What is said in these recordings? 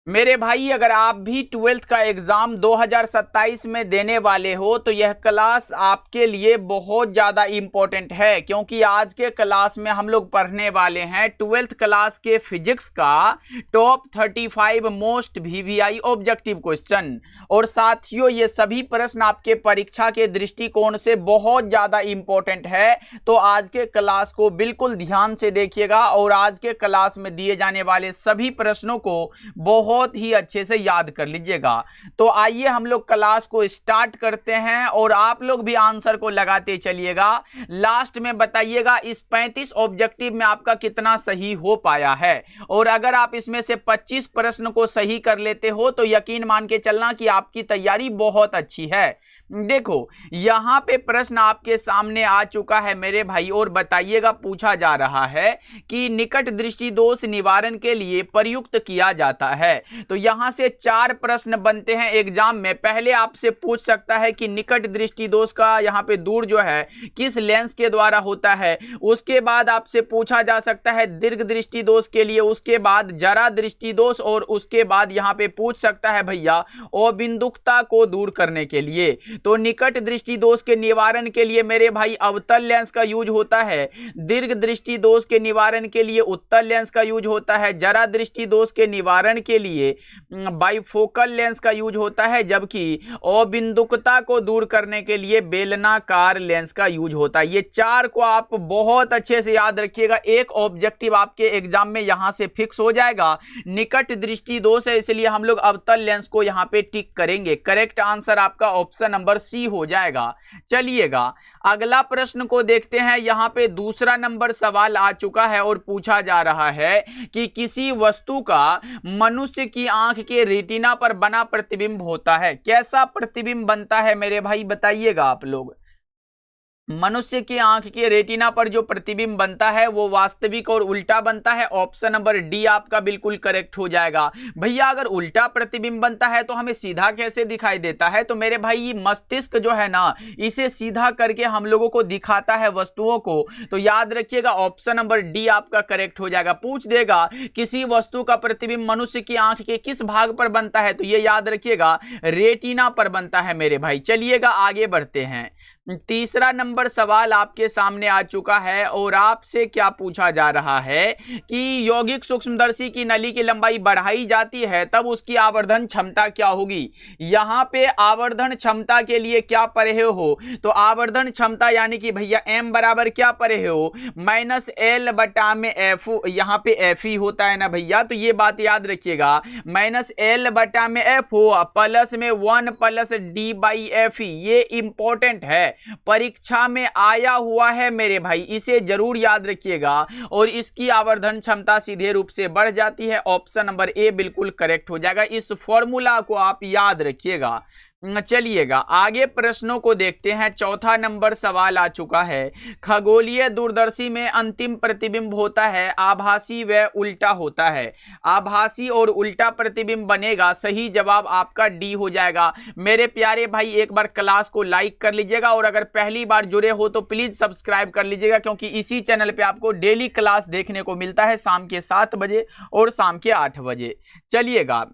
मेरे भाई, अगर आप भी ट्वेल्थ का एग्जाम 2027 में देने वाले हो तो यह क्लास आपके लिए बहुत ज्यादा इंपॉर्टेंट है, क्योंकि आज के क्लास में हम लोग पढ़ने वाले हैं ट्वेल्थ क्लास के फिजिक्स का top 35 most VVI objective question. और साथियों, ये सभी प्रश्न आपके परीक्षा के दृष्टिकोण से बहुत ज्यादा इंपॉर्टेंट है। तो आज के क्लास को बिल्कुल ध्यान से देखिएगा और आज के क्लास में दिए जाने वाले सभी प्रश्नों को बहुत ही अच्छे से याद कर लीजिएगा। तो आइए हम लोग क्लास को स्टार्ट करते हैं और आप लोग भी आंसर को लगाते चलिएगा। लास्ट में बताइएगा इस 35 ऑब्जेक्टिव में आपका कितना सही हो पाया है। और अगर आप इसमें से 25 प्रश्न को सही कर लेते हो तो यकीन मान के चलना कि आपकी तैयारी बहुत अच्छी है। देखो, यहां पे प्रश्न आपके सामने आ चुका है मेरे भाई, और बताइएगा पूछा जा रहा है कि निकट दृष्टि दोष निवारण के लिए प्रयुक्त किया जाता है। तो यहां से 4 प्रश्न बनते हैं एग्जाम में। पहले आपसे पूछ सकता है कि निकट दृष्टि दोष का यहां पे दूर जो है किस लेंस के द्वारा होता है। उसके बाद आपसे पूछा जा सकता है दीर्घ दृष्टि दोष के लिए, उसके बाद जरा दृष्टि दोष, और उसके बाद यहां पे पूछ सकता है भैया अबिंदुकता को दूर करने के लिए। तो निकट दृष्टि दोष के निवारण के लिए मेरे भाई अवतल लेंस का यूज होता है, दीर्घ दृष्टि दोष के निवारण के लिए उत्तल लेंस का यूज होता है, जरा दृष्टि दोष के निवारण के लिए बाइफोकल लेंस का यूज होता है, जबकि अबिंदुकता को दूर करने के लिए बेलनाकार लेंस का यूज होता है। ये 4 को आप बहुत अच्छे से याद रखिएगा। एक ऑब्जेक्टिव आपके एग्जाम में यहां से फिक्स हो जाएगा। निकट दृष्टि दोष है इसलिए हम लोग अवतल लेंस को यहां पे टिक करेंगे। करेक्ट आंसर आपका ऑप्शन नंबर सी हो जाएगा। चलिएगा अगला प्रश्न को देखते हैं। यहां पे दूसरा नंबर सवाल आ चुका है और पूछा जा रहा है कि किसी वस्तु का मनुष्य की आंख के रेटिना पर बना प्रतिबिंब होता है। कैसा प्रतिबिंब बनता है मेरे भाई, बताइएगा आप लोग। मनुष्य की आंख के रेटिना पर जो प्रतिबिंब बनता है वो वास्तविक और उल्टा बनता है। ऑप्शन नंबर डी आपका बिल्कुल करेक्ट हो जाएगा। भैया, अगर उल्टा प्रतिबिंब बनता है तो हमें सीधा कैसे दिखाई देता है? तो मेरे भाई, ये मस्तिष्क जो है ना, इसे सीधा करके हम लोगों को दिखाता है वस्तुओं को। तो याद रखिएगा ऑप्शन नंबर डी आपका करेक्ट हो जाएगा। पूछ देगा किसी वस्तु का प्रतिबिंब मनुष्य की आंख के किस भाग पर बनता है, तो ये याद रखिएगा रेटिना पर बनता है मेरे भाई। चलिएगा आगे बढ़ते हैं। तीसरा नंबर सवाल आपके सामने आ चुका है और आपसे क्या पूछा जा रहा है कि यौगिक सूक्ष्मदर्शी की नली की लंबाई बढ़ाई जाती है तब उसकी आवर्धन क्षमता क्या होगी। यहां पे आवर्धन क्षमता के लिए क्या पढ़े हो? तो आवर्धन क्षमता यानी कि भैया m बराबर क्या पढ़े हो, -l/f। यहां पे f ही होता है ना भैया, तो ये बात याद रखिएगा। -l/f हो प्लस में 1 + d/f। ये इंपॉर्टेंट है, परीक्षा में आया हुआ है मेरे भाई, इसे जरूर याद रखिएगा। और इसकी आवर्धन क्षमता सीधे रूप से बढ़ जाती है। ऑप्शन नंबर ए बिल्कुल करेक्ट हो जाएगा। इस फॉर्मूला को आप याद रखिएगा। चलिएगा आगे प्रश्नों को देखते हैं। चौथा नंबर सवाल आ चुका है। खगोलीय दूरदर्शी में अंतिम प्रतिबिंब होता है आभासी व उल्टा होता है। आभासी और उल्टा प्रतिबिंब बनेगा। सही जवाब आपका डी हो जाएगा। मेरे प्यारे भाई, एक बार क्लास को लाइक कर लीजिएगा और अगर पहली बार जुड़े हो तो प्लीज सब्सक्राइब कर लीजिएगा, क्योंकि इसी चैनल पे आपको डेली क्लास देखने को मिलता है शाम के 7 बजे और शाम के 8 बजे। चलिएगा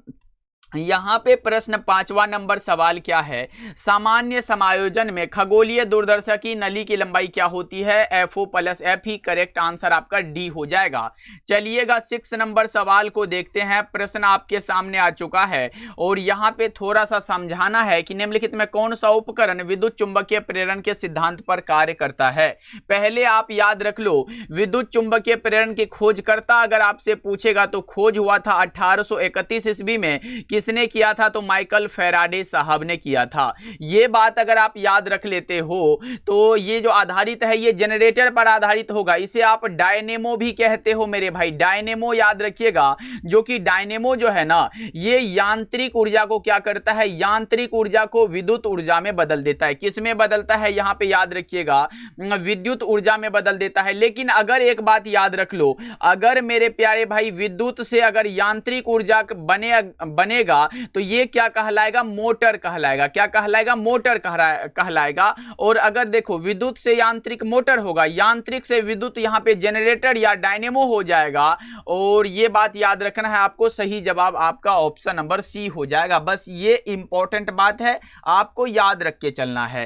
यहां पे प्रश्न 5वां नंबर सवाल क्या है। सामान्य समायोजन में खगोलीय दूरदर्शक नली की लंबाई क्या होती है? FO + F ही करेक्ट आंसर आपका डी हो जाएगा। चलिएगा 6 नंबर सवाल को देखते हैं। प्रश्न आपके सामने आ चुका है और यहां पे थोड़ा सा समझाना है कि निम्नलिखित में कौन सा उपकरण विद्युत चुंबकीय प्रेरण के सिद्धांत पर कार्य करता है। पहले आप याद रख लो, विद्युत चुंबकीय प्रेरण की खोजकर्ता अगर आपसे पूछेगा तो खोज हुआ था 1831 ईस्वी में। किसने किया था? तो माइकल फैराडे साहब ने किया था। ये बात अगर आप याद रख लेते हो तो ये जो आधारित है ये जनरेटर पर आधारित होगा। इसे आप डायनेमो भी कहते हो मेरे भाई, डायनेमो याद रखिएगा। जो कि डायनेमो जो है ना, ये यांत्रिक ऊर्जा को क्या करता है? यांत्रिक ऊर्जा को विद्युत ऊर्जा में बदल देता है। किस में बदलता है? यहां पे याद रखिएगा विद्युत ऊर्जा में बदल देता है। लेकिन अगर एक बात याद रख लो, अगर मेरे प्यारे भाई विद्युत से अगर यांत्रिक ऊर्जा बनेगा चलेगा तो ये क्या कहलाएगा, मोटर कहलाएगा। क्या कहलाएगा, मोटर कहलाएगा। और अगर देखो विद्युत से यांत्रिक मोटर होगा, यांत्रिक से विद्युत यहाँ पे जनरेटर या डायनेमो हो जाएगा। और ये बात याद रखना है आपको, सही जवाब आपका ऑप्शन नंबर सी हो जाएगा। बस ये इंपॉर्टेंट बात है, आपको याद रख के चलना है।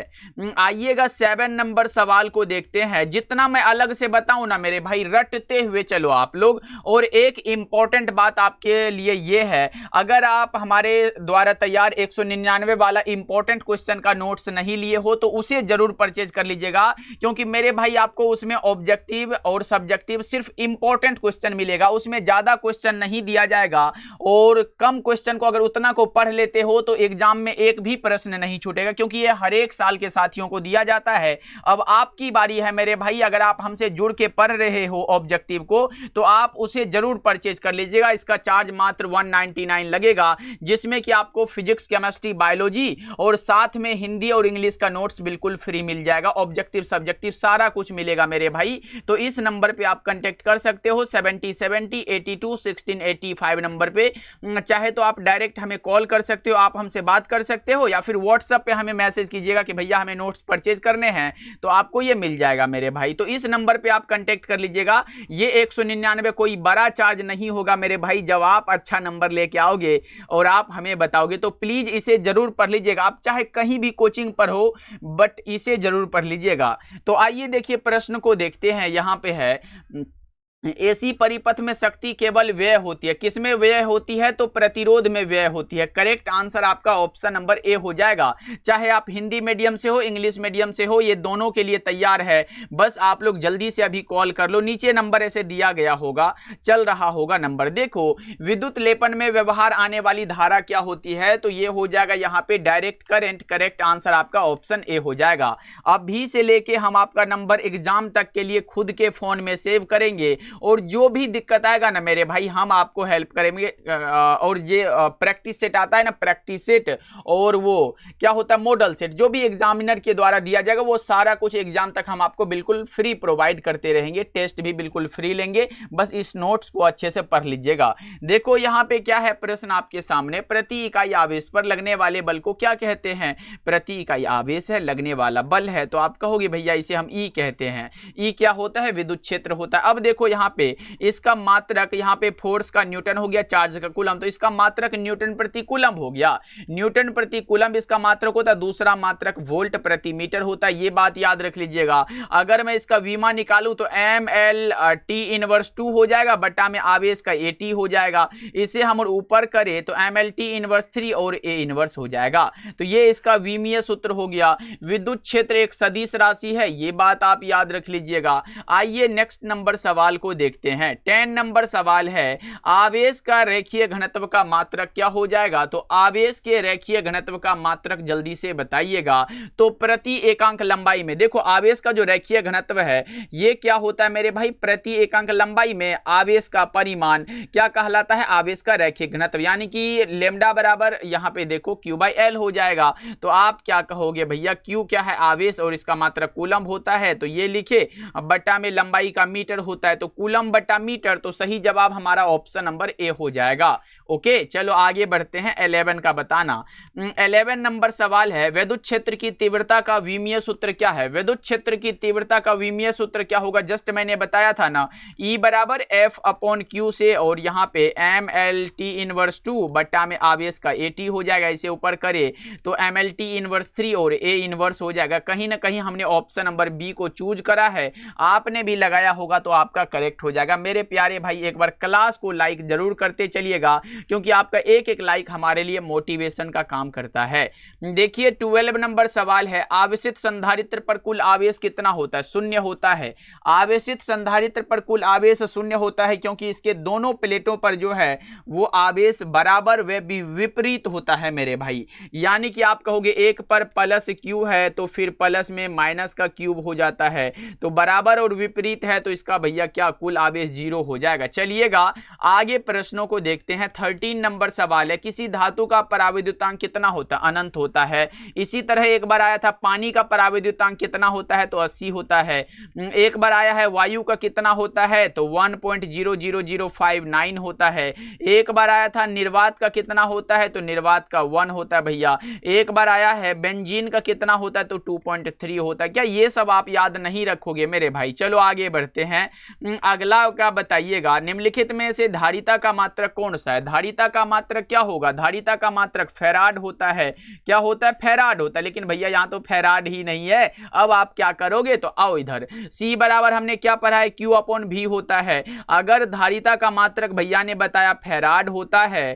आइएगा 7 नंबर सवाल को देखते हैं। जितना मैं अलग से बताऊं ना मेरे भाई, रटते हुए चलो आप लोग। और एक इंपॉर्टेंट बात आपके लिए ये है, अगर आप हमारे द्वारा तैयार 199 वाला इंपॉर्टेंट क्वेश्चन का नोट्स नहीं लिए हो तो उसे जरूर परचेज कर लीजिएगा, क्योंकि मेरे भाई आपको उसमें ऑब्जेक्टिव और सब्जेक्टिव सिर्फ इंपॉर्टेंट क्वेश्चन मिलेगा, उसमें ज्यादा क्वेश्चन नहीं दिया जाएगा। और कम क्वेश्चन को अगर उतना को पढ़ लेते हो तो एग्जाम में एक भी प्रश्न नहीं छूटेगा, क्योंकि ये हर एक साल के साथियों को दिया जाता है। अब आपकी बारी है मेरे भाई, अगर आप हमसे जुड़ के पढ़ रहे हो ऑब्जेक्टिव को तो आप उसे जरूर परचेज कर लीजिएगा। इसका चार्ज मात्र 199 लगेगा, जिसमें कि आपको फिजिक्स, केमिस्ट्री, बायोलॉजी और साथ में हिंदी और इंग्लिश का नोट्स बिल्कुल फ्री मिल जाएगा। ऑब्जेक्टिव, सब्जेक्टिव सारा कुछ मिलेगा मेरे भाई। तो इस नंबर पे आप कांटेक्ट कर सकते हो 7070 82 1685 नंबर पे। चाहे तो आप डायरेक्ट हमें कॉल कर सकते हो, आप हमसे बात कर सकते हो, या फिर व्हाट्सएप पे हमें मैसेज कीजिएगा कि भैया हमें नोट्स परचेज करने हैं, तो आपको ये मिल जाएगा मेरे भाई। तो इस नंबर पे आप कांटेक्ट कर लीजिएगा। ये 199 कोई बड़ा चार्ज नहीं होगा मेरे भाई। जब आप अच्छा नंबर लेके आओगे और आप हमें बताओगे तो प्लीज इसे जरूर पढ़ लीजिएगा। आप चाहे कहीं भी कोचिंग पर हो, बट इसे जरूर पढ़ लीजिएगा। तो आइए देखिए प्रश्न को देखते हैं। यहां पे है, एसी परिपथ में शक्ति केवल व्यय होती है। किसमें व्यय होती है, तो प्रतिरोध में व्यय होती है। करेक्ट आंसर आपका ऑप्शन नंबर ए हो जाएगा। चाहे आप हिंदी मीडियम से हो, इंग्लिश मीडियम से हो, ये दोनों के लिए तैयार है। बस आप लोग जल्दी से अभी कॉल कर लो। नीचे नंबर ऐसे दिया गया होगा, चल रहा होगा नंबर। देखो विद्युत लेपन में व्यवहार आने वाली धारा क्या होती है, तो ये हो जाएगा यहाँ पे डायरेक्ट करंट। करेक्ट आंसर आपका ऑप्शन ए हो जाएगा। अभी से लेके हम आपका नंबर एग्जाम तक के लिए खुद के फोन में सेव करेंगे, और जो भी दिक्कत आएगा ना मेरे भाई हम आपको हेल्प करेंगे। और ये प्रैक्टिस सेट आता है ना, प्रैक्टिस सेट, और वो क्या होता है मॉडल सेट, जो भी एग्जामिनर के द्वारा दिया जाएगा वो सारा कुछ एग्जाम तक हम आपको बिल्कुल फ्री प्रोवाइड करते रहेंगे। टेस्ट भी बिल्कुल फ्री लेंगे। बस इस नोट्स को अच्छे से पढ़ लीजिएगा। देखो यहाँ पे क्या है प्रश्न आपके सामने, प्रति इकाई आवेश पर लगने वाले बल को क्या कहते हैं। प्रति इकाई आवेश है, लगने वाला बल है, तो आप कहोगे भैया इसे हम ई कहते हैं। ई क्या होता है, विद्युत क्षेत्र होता है। अब देखो यहाँ पे इसका मात्रक, यहाँ पे फोर्स का न्यूटन हो गया, चार्ज का कूलम, तो इसका मात्रक न्यूटन प्रति कूलम हो गया। न्यूटन प्रति कूलम इसका मात्रक होता है। दूसरा मात्रक वोल्ट प्रति मीटर होता है। ये बात याद रख लीजिएगा। अगर मैं इसका वीमा निकालूं तो ML T इनवर्स 2 हो जाएगा, बटा में आवेश का AT हो जाएगा। इसे हम ऊपर करें तो MLT इनवर्स 3 और A इनवर्स हो जाएगा। तो ये इसका विमीय सूत्र हो गया। विद्युत क्षेत्र एक सदिश राशि है, ये बात आप याद रख लीजिएगा। आइए नेक्स्ट नंबर सवाल को देखते हैं। 10 नंबर सवाल है, आवेश का रेखीय घनत्व का मात्रक क्या हो जाएगा। तो आवेश के रेखीय घनत्व का मात्रक जल्दी से बताइएगा। तो प्रति एकांक लंबाई में, देखो आवेश का जो रेखीय घनत्व है ये क्या होता है मेरे भाई, प्रति एकांक लंबाई में आवेश का परिमाण क्या कहलाता है, आवेश का रेखीय घनत्व, यानी कि लेमडा बराबर यहाँ पे देखो Q/L हो जाएगा। तो आप क्या कहोगे भैया, Q क्या है, आवेश, और इसका मात्रक कूलम होता है, तो ये लिखे, बटा में लंबाई का मीटर होता है, तो कूलम बटा मीटर। तो सही जवाब हमारा ऑप्शन नंबर ए हो जाएगा। ओके चलो आगे बढ़ते हैं। 11 का बताना। 11 नंबर सवाल है, विद्युत क्षेत्र की तीव्रता का विमीय सूत्र क्या है। विद्युत क्षेत्र की तीव्रता का विमीय सूत्र क्या होगा, जस्ट मैंने बताया था ना, E बराबर F/Q से, और यहाँ पे MLT इनवर्स 2 बटा में आवेश का AT हो जाएगा। इसे ऊपर करे तो MLT इनवर्स 3 और A इनवर्स हो जाएगा। कहीं ना कहीं हमने ऑप्शन नंबर बी को चूज करा है, आपने भी लगाया होगा तो आपका करेक्ट हो जाएगा। मेरे प्यारे भाई एक बार क्लास को लाइक जरूर करते चलिएगा, क्योंकि आपका एक एक लाइक हमारे लिए मोटिवेशन का काम करता है। देखिए 12 नंबर सवाल है, आवेशित संधारित्र पर कुल आवेश कितना होता है, शून्य होता है। आवेशित संधारित्र पर कुल आवेश शून्य होता है, क्योंकि इसके दोनों प्लेटों पर जो है वो आवेश बराबर व विपरीत होता है मेरे भाई। यानी कि आप कहोगे एक पर प्लस Q है तो फिर प्लस में माइनस का क्यूब हो जाता है, तो बराबर और विपरीत है तो इसका भैया क्या कुल आवेश 0 हो जाएगा। चलिएगा आगे प्रश्नों को देखते हैं। 13 नंबर सवाल है, किसी धातु का पराविद्युतांक कितना होता है? अनंत होता है। इसी तरह एक बार आया था पानी का पराविद्युतांक कितना होता है? तो 80 होता है। एक बार आया है वायु का कितना होता है? तो 1.00059 होता है। एक बार आया था निर्वात का कितना होता है? तो निर्वात का 1 होता है भैया। एक बार आया है बेंजीन का कितना होता है? तो 2.3 होता है। क्या ये सब आप याद नहीं रखोगे मेरे भाई? चलो आगे बढ़ते हैं। अगला क्या बताइएगा, निम्नलिखित में से धारिता का मात्रक कौन सा है? धारिता का मात्रक क्या होगा? धारिता का मात्रक फैराड होता है। क्या होता है? फैराड होता है। लेकिन भैया यहां तो फैराड ही नहीं है। अब आप क्या करोगे? तो आओ इधर, C बराबर हमने क्या पढ़ा है? Q/V होता है। अगर धारिता का मात्रक भैया ने बताया फैराड होता है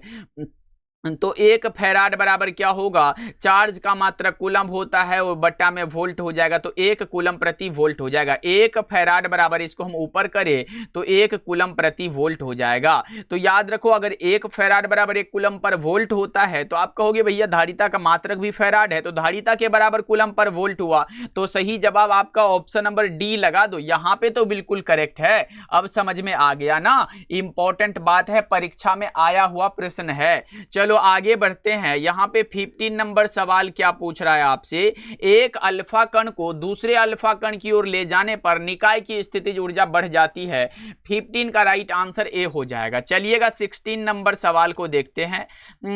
तो एक फैराड बराबर क्या होगा? चार्ज का मात्रक कूलम होता है और बट्टा में वोल्ट हो जाएगा, तो 1 कूलम प्रति वोल्ट हो जाएगा। एक फैराड बराबर, इसको हम ऊपर करें तो 1 कूलम प्रति वोल्ट हो जाएगा। तो याद रखो, अगर 1 फैराड बराबर 1 कूलम पर वोल्ट होता है तो आप कहोगे भैया धारिता का मात्रक भी फैराड है, तो धारिता के बराबर कूलम पर वोल्ट हुआ। तो सही जवाब आपका ऑप्शन नंबर डी लगा दो। यहां पे तो बिल्कुल करेक्ट है। अब समझ में आ गया ना? इंपॉर्टेंट बात है, परीक्षा में आया हुआ प्रश्न है। चलो आगे बढ़ते हैं। यहां पे 15 नंबर सवाल क्या पूछ रहा है आपसे? एक अल्फा कण को दूसरे अल्फा कण की ओर ले जाने पर निकाय की स्थितिज ऊर्जा बढ़ जाती है। 15 का राइट आंसर ए हो जाएगा। चलिएगा 16 नंबर सवाल को देखते हैं।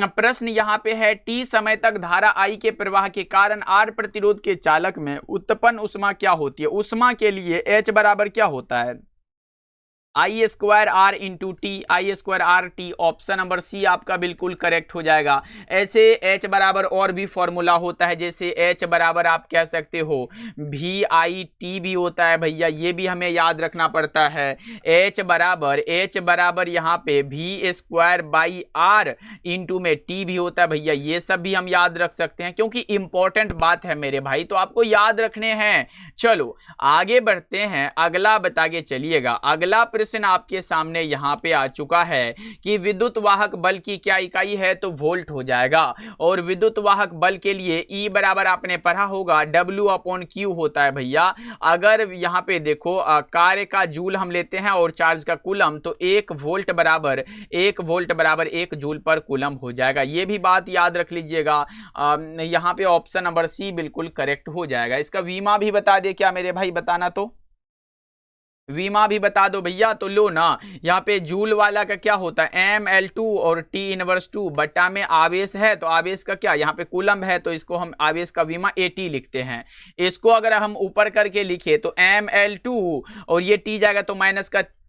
प्रश्न यहां पे है, टी समय तक धारा आई के प्रवाह के कारण आर प्रतिरोध के चालक में उत्पन्न उष्मा क्या होती है? उष्मा के लिए एच बराबर क्या होता है? I² into T, I²RT। Option number C आपका बिल्कुल करेक्ट हो जाएगा। ऐसे H बराबर और भी फॉर्मूला होता है, जैसे H बराबर आप कह सकते हो VIT भी होता है भैया, ये भी हमें याद रखना पड़ता है। H बराबर यहाँ पे V² इंटू में T भी होता है भैया, ये सब भी हम याद रख सकते हैं क्योंकि इंपॉर्टेंट बात है मेरे भाई, तो आपको याद रखने हैं। चलो आगे बढ़ते हैं, अगला बता के चलिएगा। अगला प्रश्न आपके सामने यहां पे आ चुका है कि विद्युत वाहक बल की क्या इकाई है? तो वोल्ट हो जाएगा। और विद्युत वाहक बल के लिए E बराबर आपने पढ़ा होगा W/Q होता है भैया। अगर यहां पे देखो कार्य का जूल हम लेते हैं और चार्ज का कूलम, तो 1 वोल्ट बराबर 1 जूल पर कूलम हो जाएगा। ये भी बात याद रख लीजिएगा। यहां पे ऑप्शन नंबर सी बिल्कुल करेक्ट हो जाएगा। इसका वीमा भी बता दे क्या मेरे भाई? बताना तो वीमा भी बता दो भैया। तो लो ना, यहाँ पे जूल वाला का क्या होता है? ml2 और T−2 बट्टा में आवेश है, तो आवेश का क्या, यहाँ पे कूलम है तो इसको हम आवेश का वीमा AT लिखते हैं। इसको अगर हम ऊपर करके लिखे तो ml2 और ये T जाएगा तो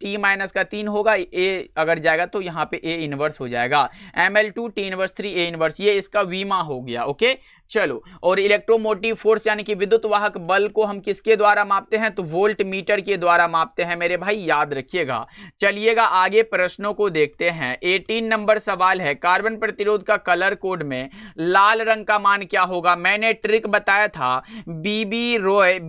T−3 होगा, A अगर जाएगा तो यहाँ पे A इनवर्स हो जाएगा। ml2 T−3 A इनवर्स, ये इसका वीमा हो गया। ओके चलो, और इलेक्ट्रोमोटिव फोर्स यानी कि विद्युत वाहक बल को हम किसके द्वारा मापते हैं? तो वोल्ट मीटर के द्वारा मापते हैं मेरे भाई, याद रखिएगा। चलिएगा आगे प्रश्नों को देखते हैं। 18 नंबर सवाल है, कार्बन प्रतिरोध का कलर कोड में लाल रंग का मान क्या होगा? मैंने ट्रिक बताया था, बीबी रॉय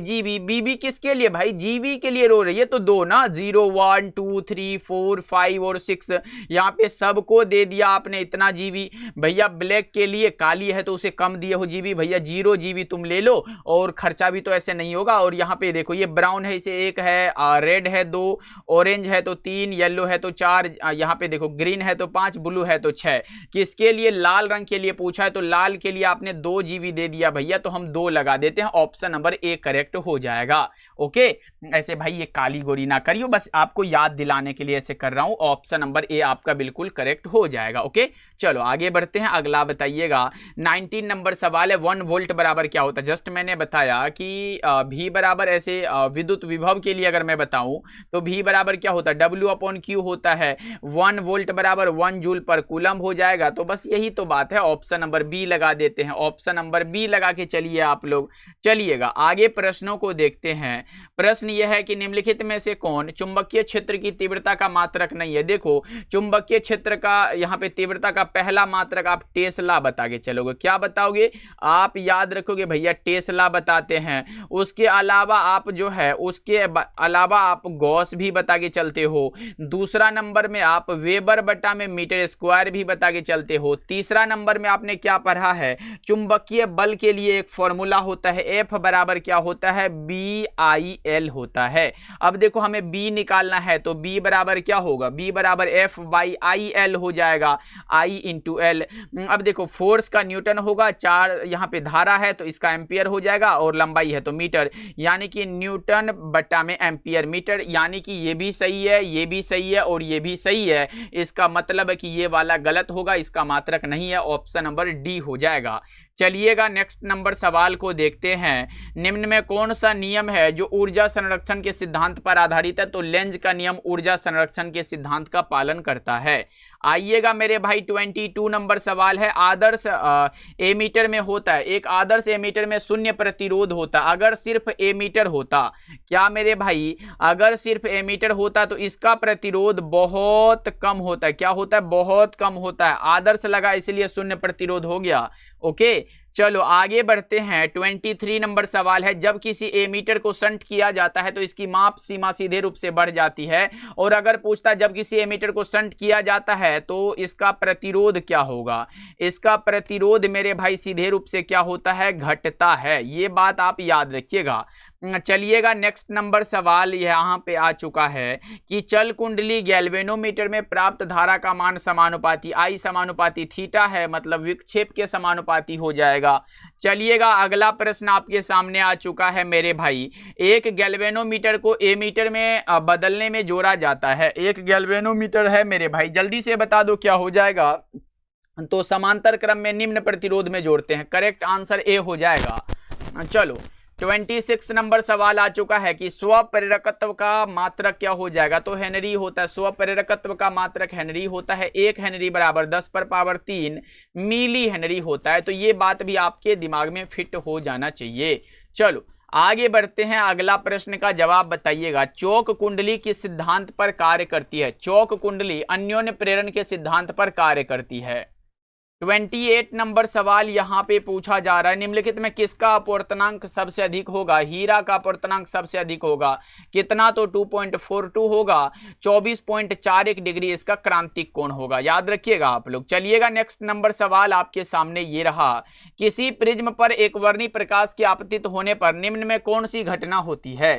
जीबी। बीबी किसके लिए भाई? जीबी के लिए रो रही है, तो 2 ना, 0 1 2 3 4 5 और 6, यहाँ पे सबको दे दिया आपने इतना जीबी। भैया ब्लैक के लिए, काली है तो उसे कम दिए हो जीबी भैया, 0 जीबी तुम ले लो, और खर्चा भी तो ऐसे नहीं होगा। और यहाँ पे देखो, ये ब्राउन है इसे 1 है, रेड है 2, ऑरेंज है तो 3, येलो है तो 4, यहाँ पे देखो ग्रीन है तो 5, ब्लू है तो 6। किसके लिए? लाल रंग के लिए पूछा है, तो लाल के लिए आपने 2 जीबी दे दिया भैया, तो हम 2 लगा देते हैं। ऑप्शन नंबर ए करेक्ट हो जाएगा। ओके, ऐसे भाई ये काली गोरी ना करियो, बस आपको याद दिलाने के लिए ऐसे कर रहा हूं। ऑप्शन नंबर ए आपका बिल्कुल करेक्ट हो जाएगा। ओके चलो आगे बढ़ते हैं, अगला बताइएगा। 19 नंबर सवाल है, 1 वोल्ट बराबर क्या होता है? जस्ट मैंने बताया कि V बराबर, ऐसे विद्युत विभव के लिए अगर मैं बताऊं तो V बराबर क्या होता है? W/Q होता है। 1 वोल्ट बराबर 1 जूल पर कूलम हो जाएगा। तो बस यही तो बात है, ऑप्शन नंबर बी लगा देते हैं। ऑप्शन नंबर बी लगा के चलिए आप लोग। चलिएगा आगे प्रश्नों को देखते हैं। प्रश्न यह है कि निम्नलिखित में से कौन चुंबकीय क्षेत्र की तीव्रता का मात्रक नहीं है? देखो चुंबकीय क्षेत्र का यहाँ पे तीव्रता का पहला मात्रक आप टेस्ला बता के चलोगे। क्या बताओगे? आप याद रखोगे भैया, टेस्ला बताते हैं। उसके अलावा आप जो है, उसके अलावा आप गॉस भी बता के चलते हो। दूसरा नंबर में आप वेबर बटा में मीटर स्क्वायर भी बता के चलते हो। तीसरा नंबर में आपने क्या पढ़ा है? चुंबकीय बल के लिए एक फॉर्मूला होता है, F बराबर क्या होता है? BI FYL होता है। अब देखो हमें B निकालना है तो B बराबर क्या होगा, B बराबर F/IL हो जाएगा, I इंटू L। अब देखो फोर्स का न्यूटन होगा, 4 यहाँ पे धारा है तो इसका एम्पियर हो जाएगा, और लंबाई है तो मीटर, यानी कि न्यूटन बट्टा में एम्पियर मीटर, यानी कि ये भी सही है, ये भी सही है और ये भी सही है। इसका मतलब है कि ये वाला गलत होगा, इसका मात्रक नहीं है, ऑप्शन नंबर डी हो जाएगा। चलिएगा नेक्स्ट नंबर सवाल को देखते हैं। निम्न में कौन सा नियम है जो ऊर्जा संरक्षण के सिद्धांत पर आधारित है, तो लेंज का नियम ऊर्जा संरक्षण के सिद्धांत का पालन करता है। आइएगा मेरे भाई 22 नंबर सवाल है। आदर्श एमीटर में होता है, एक आदर्श एमीटर में शून्य प्रतिरोध होता। अगर सिर्फ एमीटर होता, क्या मेरे भाई, अगर सिर्फ एमीटर होता तो इसका प्रतिरोध बहुत कम होता है। क्या होता है, बहुत कम होता है। आदर्श लगा इसलिए शून्य प्रतिरोध हो गया। ओके चलो आगे बढ़ते हैं। 23 नंबर सवाल है। जब किसी एमीटर को शंट किया जाता है तो इसकी माप सीमा सीधे रूप से बढ़ जाती है। और अगर पूछता जब किसी एमीटर को शंट किया जाता है तो इसका प्रतिरोध क्या होगा, इसका प्रतिरोध मेरे भाई सीधे रूप से क्या होता है, घटता है। ये बात आप याद रखिएगा। चलिएगा नेक्स्ट नंबर सवाल यहाँ पे आ चुका है कि चल कुंडली गैल्वेनोमीटर में प्राप्त धारा का मान समानुपाती I समानुपाती थीटा है, मतलब विक्षेप के समानुपाती हो जाएगा। चलिएगा अगला प्रश्न आपके सामने आ चुका है मेरे भाई। एक गैल्वेनोमीटर को एमीटर में बदलने में जोड़ा जाता है। एक गैल्वेनोमीटर है मेरे भाई, जल्दी से बता दो क्या हो जाएगा, तो समांतर क्रम में निम्न प्रतिरोध में जोड़ते हैं। करेक्ट आंसर ए हो जाएगा। चलो 26 नंबर सवाल आ चुका है कि स्वप्रेरकत्व का मात्रक क्या हो जाएगा, तो हेनरी होता है। स्वप्रेरकत्व का मात्रक हेनरी होता है। 1 हेनरी बराबर 10⁻³ मिली हेनरी होता है। तो ये बात भी आपके दिमाग में फिट हो जाना चाहिए। चलो आगे बढ़ते हैं, अगला प्रश्न का जवाब बताइएगा। चौक कुंडली किस सिद्धांत पर कार्य करती है। चौक कुंडली अन्योन्य प्रेरण के सिद्धांत पर कार्य करती है। 28 नंबर सवाल यहाँ पे पूछा जा रहा है, निम्नलिखित में किसका अपवर्तनांक सबसे अधिक होगा। हीरा का अपवर्तनांक सबसे अधिक होगा, कितना, तो 2.42 होगा। 24.41 डिग्री इसका क्रांतिक कोण होगा, याद रखिएगा आप लोग। चलिएगा नेक्स्ट नंबर सवाल आपके सामने ये रहा। किसी प्रिज्म पर एक वर्णी प्रकाश के आपतित होने पर निम्न में कौन सी घटना होती है।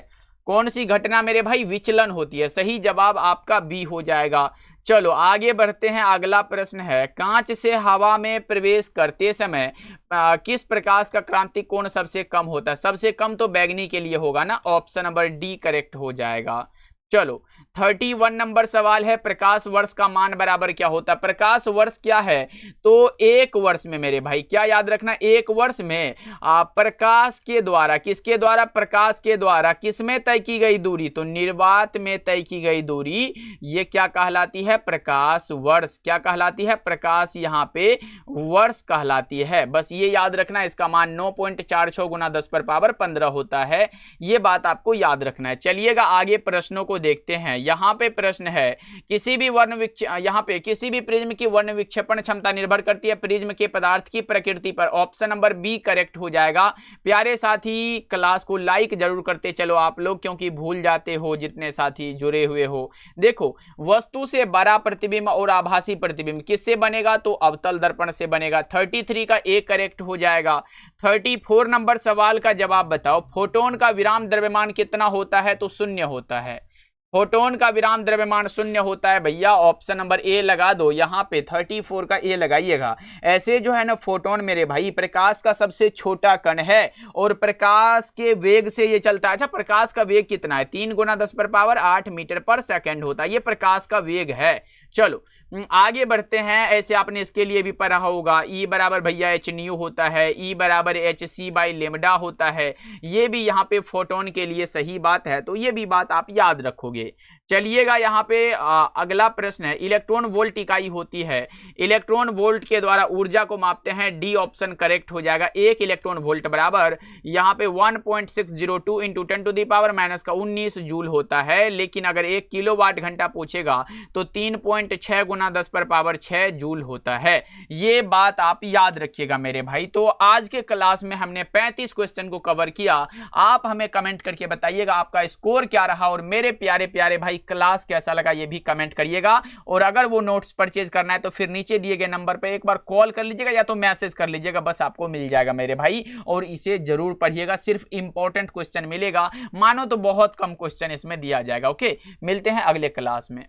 कौन सी घटना मेरे भाई, विचलन होती है। सही जवाब आपका बी हो जाएगा। चलो आगे बढ़ते हैं, अगला प्रश्न है। कांच से हवा में प्रवेश करते समय किस प्रकाश का क्रांतिक कोण सबसे कम होता है। सबसे कम तो बैगनी के लिए होगा ना, ऑप्शन नंबर डी करेक्ट हो जाएगा। चलो 31 नंबर सवाल है। प्रकाश वर्ष का मान बराबर क्या होता है। प्रकाश वर्ष क्या है, तो एक वर्ष में मेरे भाई, क्या याद रखना, एक वर्ष में प्रकाश के द्वारा, किसके द्वारा, प्रकाश के द्वारा किसमें तय की गई दूरी, तो निर्वात में तय की गई दूरी, ये क्या कहलाती है, प्रकाश वर्ष। क्या कहलाती है, प्रकाश यहाँ पे वर्ष कहलाती है। बस ये याद रखना, इसका मान 9.46 × 10⁻15 होता है। ये बात आपको याद रखना है। चलिएगा आगे प्रश्नों को देखते हैं। यहाँ पे प्रश्न है, किसी भी यहाँ पे किसी भी प्रिज्म की वर्ण विक्षेपण क्षमता निर्भर करती है प्रिज्म के पदार्थ की प्रकृति पर। ऑप्शन नंबर बी करेक्ट हो जाएगा। प्यारे साथी क्लास को लाइक जरूर करते चलो आप लोग, क्योंकि भूल जाते हो जितने साथी जुड़े हुए हो। देखो वस्तु से बड़ा प्रतिबिंब और आभासी प्रतिबिंब किससे बनेगा, तो अवतल दर्पण से बनेगा। 33 का ए करेक्ट हो जाएगा। 34 नंबर सवाल का जवाब बताओ। फोटोन का विराम द्रव्यमान कितना होता है, तो 0 होता है। फोटोन का विराम द्रव्यमान 0 होता है भैया, ऑप्शन नंबर ए लगा दो। यहाँ पे 34 का ए लगाइएगा। ऐसे जो है ना फोटोन मेरे भाई प्रकाश का सबसे छोटा कण है और प्रकाश के वेग से ये चलता है। अच्छा प्रकाश का वेग कितना है, 3 × 10⁸ मीटर/सेकंड होता है, ये प्रकाश का वेग है। चलो आगे बढ़ते हैं। ऐसे आपने इसके लिए भी पढ़ा होगा, E बराबर भैया hν होता है, E बराबर hc/λ होता है। ये भी यहाँ पे फोटोन के लिए सही बात है, तो ये भी बात आप याद रखोगे। चलिएगा यहाँ पे अगला प्रश्न है। इलेक्ट्रॉन वोल्ट इकाई होती है। इलेक्ट्रॉन वोल्ट के द्वारा ऊर्जा को मापते हैं। डी ऑप्शन करेक्ट हो जाएगा। 1 इलेक्ट्रॉन वोल्ट बराबर यहाँ पे 1.602 × 10⁻⁻19 जूल होता है। लेकिन अगर 1 किलोवाट घंटा पूछेगा तो 3.6 गुना 10⁻6 जूल होता है। ये बात आप याद रखिएगा मेरे भाई। तो आज के क्लास में हमने 35 क्वेश्चन को कवर किया। आप हमें कमेंट करके बताइएगा आपका स्कोर क्या रहा, और मेरे प्यारे प्यारे भाई क्लास कैसा लगा ये भी कमेंट करिएगा। और अगर वो नोट्स परचेज करना है तो फिर नीचे दिए गए नंबर पर एक बार कॉल कर लीजिएगा या तो मैसेज कर लीजिएगा, बस आपको मिल जाएगा मेरे भाई। और इसे जरूर पढ़िएगा, सिर्फ इंपॉर्टेंट क्वेश्चन मिलेगा, मानो तो बहुत कम क्वेश्चन इसमें दिया जाएगा। ओके, मिलते हैं अगले क्लास में।